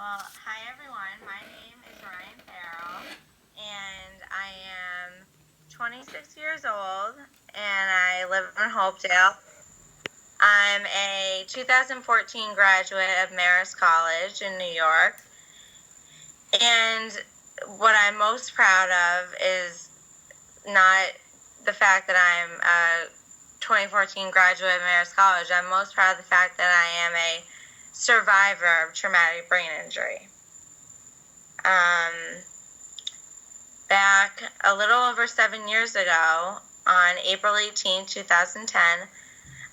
Well, hi everyone. My name is Ryan Farrell, and I am 26 years old, and I live in Hopedale. I'm a 2014 graduate of Marist College in New York, and what I'm most proud of is not the fact that I'm a 2014 graduate of Marist College. I'm most proud of the fact that I am a survivor of traumatic brain injury. Back a little over 7 years ago, on April 18, 2010,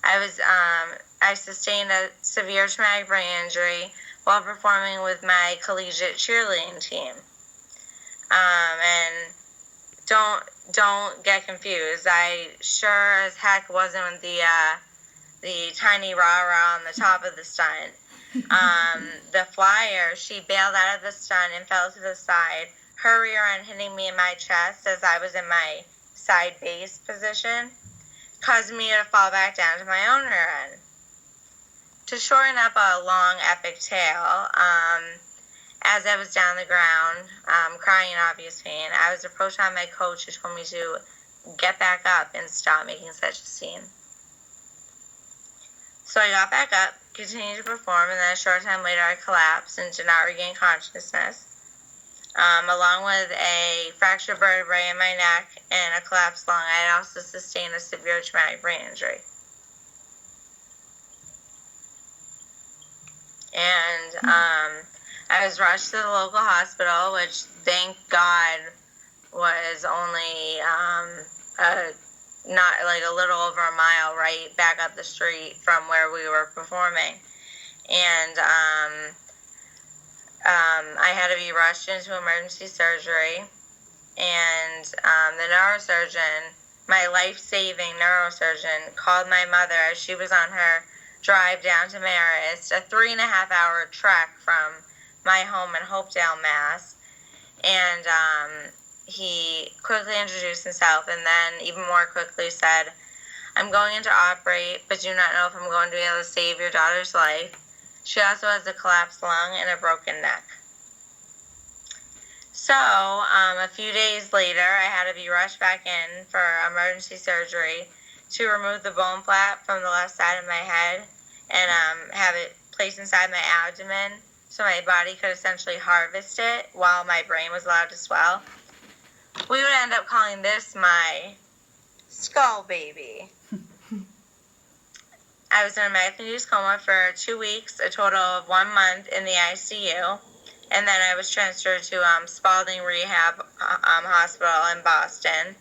I sustained a severe traumatic brain injury while performing with my collegiate cheerleading team. And don't get confused. I sure as heck wasn't the tiny rah-rah on the top of the stunt. The flyer, she bailed out of the stunt and fell to the side, her rear end hitting me in my chest as I was in my side base position, caused me to fall back down to my own rear end. To shorten up a long epic tale, as I was down the ground, crying in obvious pain, I was approached by my coach who told me to get back up and stop making such a scene. So I got back up, continued to perform, and then a short time later I collapsed and did not regain consciousness, along with a fractured vertebrae in my neck and a collapsed lung. I had also sustained a severe traumatic brain injury. And I was rushed to the local hospital, which, thank God, was only not like a little over a mile right back up the street from where we were performing. And I had to be rushed into emergency surgery. And the neurosurgeon, my life-saving neurosurgeon, called my mother as she was on her drive down to Marist, a 3.5-hour trek from my home in Hopedale, Mass. And he quickly introduced himself and then even more quickly said, "I'm going in to operate, but do not know if I'm going to be able to save your daughter's life. She also has a collapsed lung and a broken neck." So, a few days later, I had to be rushed back in for emergency surgery to remove the bone flap from the left side of my head and have it placed inside my abdomen so my body could essentially harvest it while my brain was allowed to swell. We would end up calling this my skull baby. I was in a medically-induced coma for 2 weeks, a total of 1 month in the ICU, and then I was transferred to Spalding Rehab Hospital in Boston.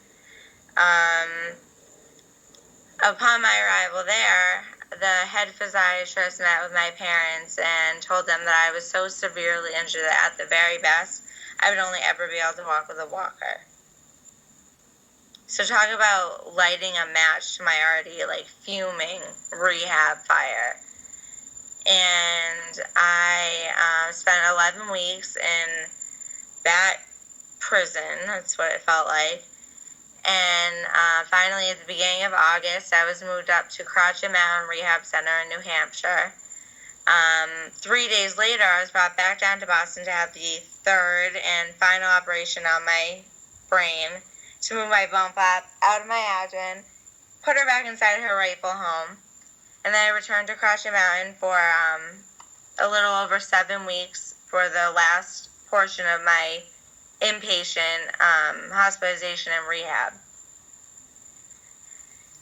Upon my arrival there, the head physiatrist met with my parents and told them that I was so severely injured that at the very best, I would only ever be able to walk with a walker. So talk about lighting a match to my already fuming rehab fire. And I spent 11 weeks in that prison. That's what it felt like. And finally, at the beginning of August, I was moved up to Crotchet Mountain Rehab Center in New Hampshire. 3 days later, I was brought back down to Boston to have the third and final operation on my brain to move my bone flap out of my abdomen, put her back inside her rightful home, and then I returned to Crotchet Mountain for a little over 7 weeks for the last portion of my inpatient hospitalization and rehab.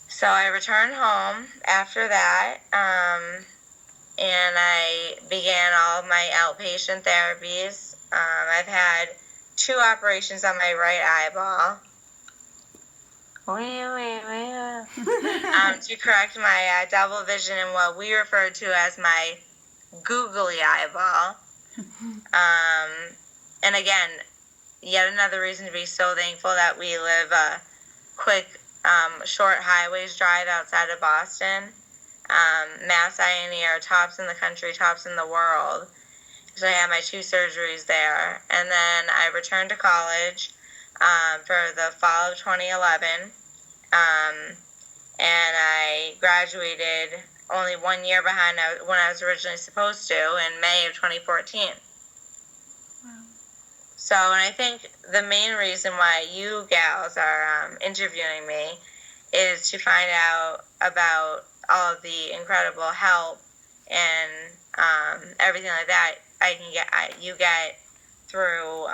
So I returned home after that, and I began all of my outpatient therapies. I've had 2 operations on my right eyeball. To correct my double vision in what we refer to as my googly eyeball. And again, yet another reason to be so thankful that we live a quick, short highways drive outside of Boston. Mass I&E are tops in the country, tops in the world. So I had my 2 surgeries there. And then I returned to college for the fall of 2011. And I graduated only 1 year behind when I was originally supposed to in May of 2014. So, and I think the main reason why you gals are interviewing me is to find out about all of the incredible help and everything like that you get through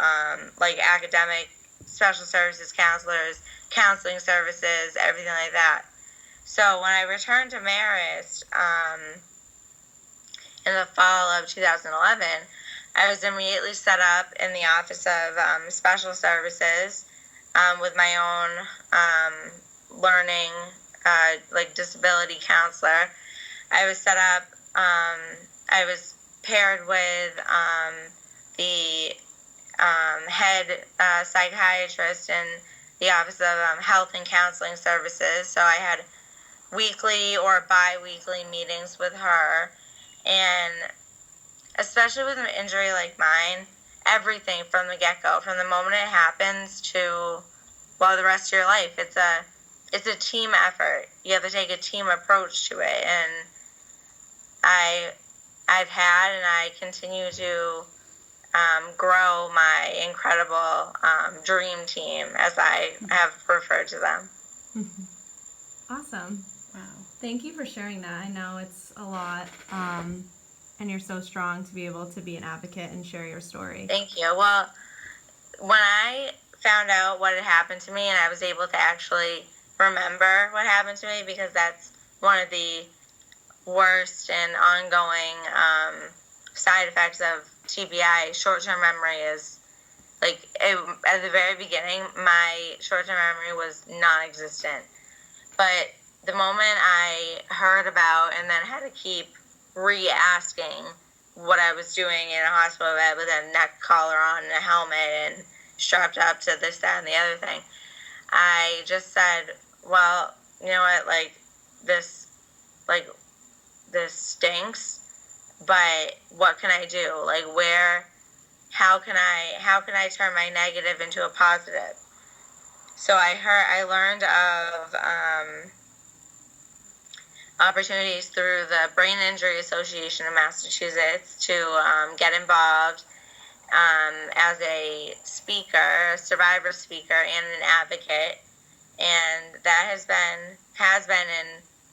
like academic special services counselors, counseling services, everything like that. So when I returned to Marist in the fall of 2011, I was immediately set up in the Office of Special Services with my own learning, like disability counselor. I was set up, I was paired with the head psychiatrist in the Office of Health and Counseling Services. So I had weekly or bi-weekly meetings with her. And especially with an injury like mine, everything from the get-go, from the moment it happens to, well, the rest of your life, it's a team effort. You have to take a team approach to it. And I've had and I continue to grow my incredible dream team, as I have referred to them. Awesome. Wow. Thank you for sharing that. I know it's a lot, and you're so strong to be able to be an advocate and share your story. Thank you. Well, when I found out what had happened to me and I was able to actually remember what happened to me, because that's one of the worst and ongoing side effects of TBI, short-term memory is, like, at the very beginning, my short-term memory was non-existent. But the moment I heard about and then had to keep re-asking what I was doing in a hospital bed with a neck collar on and a helmet and strapped up to this, that, and the other thing, I just said, well, you know what, this stinks, but what can I do? How can I turn my negative into a positive? So I learned of opportunities through the Brain Injury Association of Massachusetts to get involved as a speaker, a survivor speaker, and an advocate. And that has been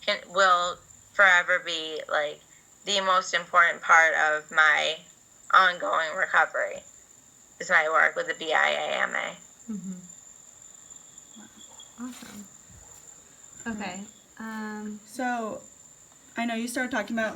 and will forever be like the most important part of my ongoing recovery is my work with the BIAMA. Mm-hmm. Awesome. Okay. So, I know you started talking about